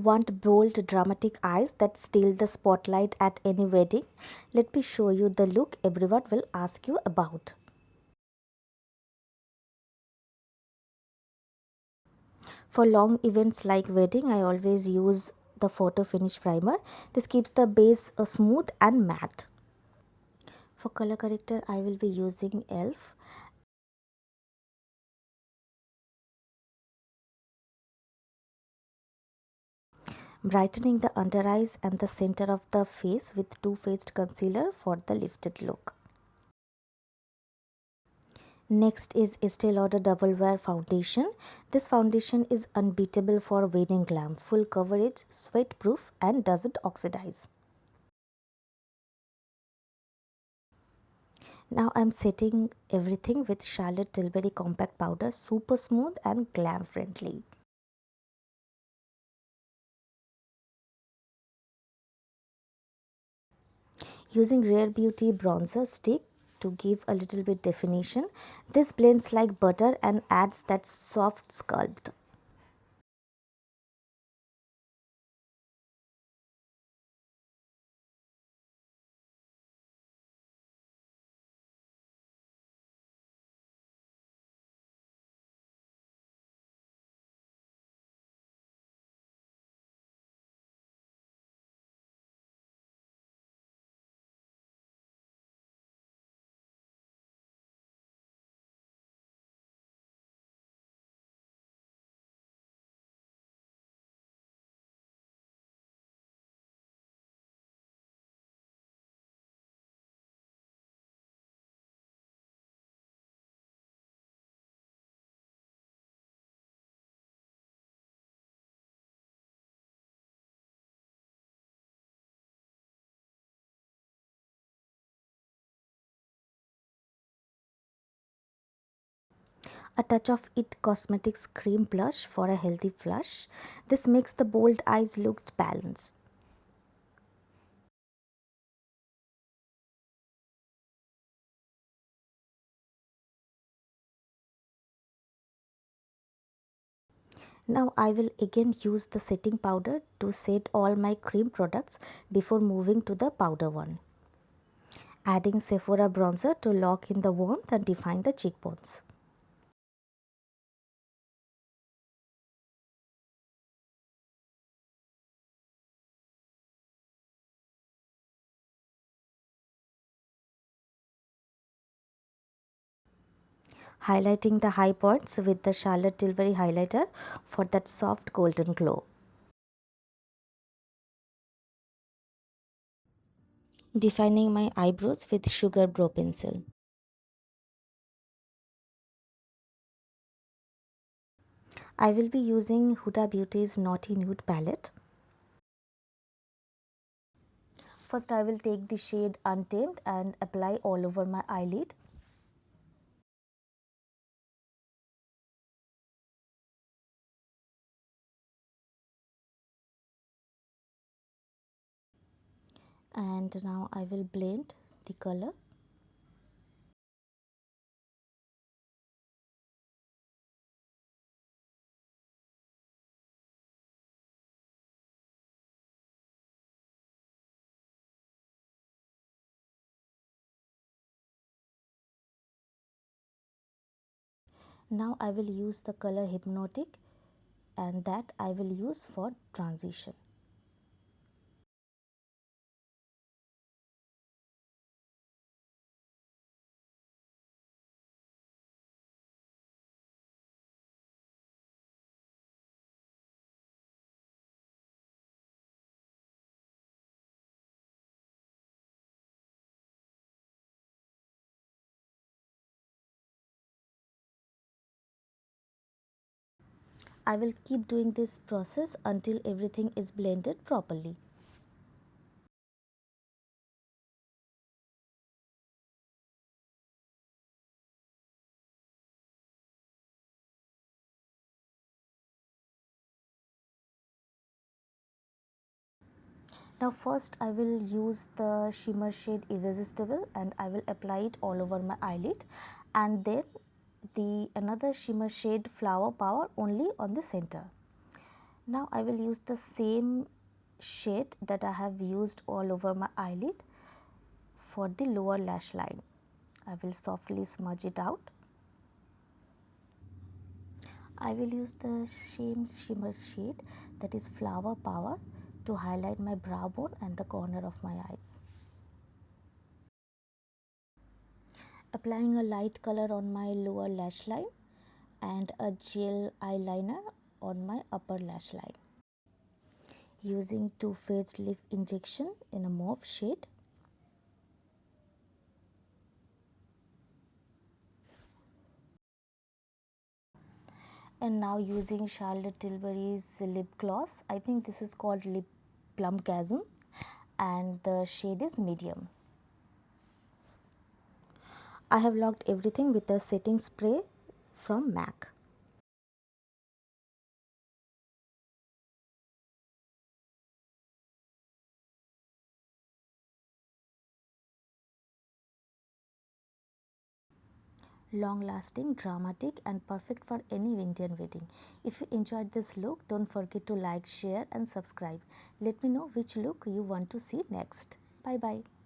Want bold, dramatic eyes that steal the spotlight at any wedding? Let me show you the look everyone will ask you about. For long events like wedding, I always use the photo finish primer. This keeps the base smooth and matte. For color corrector, I will be using ELF. Brightening the under eyes and the center of the face with two-faced concealer for the lifted look. Next is Estee Lauder Double Wear Foundation. This foundation is unbeatable for wedding glam, full coverage, sweat proof and doesn't oxidize. Now I'm setting everything with Charlotte Tilbury Compact Powder, super smooth and glam friendly. Using Rare Beauty bronzer stick to give a little bit definition. This blends like butter and adds that soft sculpt. A touch of It Cosmetics Cream Blush for a healthy flush. This makes the bold eyes look balanced. Now I will again use the setting powder to set all my cream products before moving to the powder one. Adding Sephora Bronzer to lock in the warmth and define the cheekbones. Highlighting the high points with the Charlotte Tilbury highlighter for that soft golden glow. Defining my eyebrows with Sugar Brow Pencil. I will be using Huda Beauty's Naughty Nude palette. First I will take the shade Untamed and apply all over my eyelid. And now I will blend the color. Now I will use the color Hypnotic and that I will use for transition. I will keep doing this process until everything is blended properly. Now first I will use the shimmer shade Irresistible and I will apply it all over my eyelid, and then the another shimmer shade Flower Power only on the center. Now I will use the same shade that I have used all over my eyelid for the lower lash line. I will softly smudge it out. I will use the same shimmer shade, that is Flower Power, to highlight my brow bone and the corner of my eyes. Applying a light color on my lower lash line and a gel eyeliner on my upper lash line. Using Too Faced Lip Injection in a mauve shade. And now using Charlotte Tilbury's lip gloss. I think this is called Lip Plumpgasm, and the shade is medium. I have locked everything with a setting spray from MAC. Long lasting, dramatic, and perfect for any Indian wedding. If you enjoyed this look, don't forget to like, share and subscribe. Let me know which look you want to see next. Bye bye.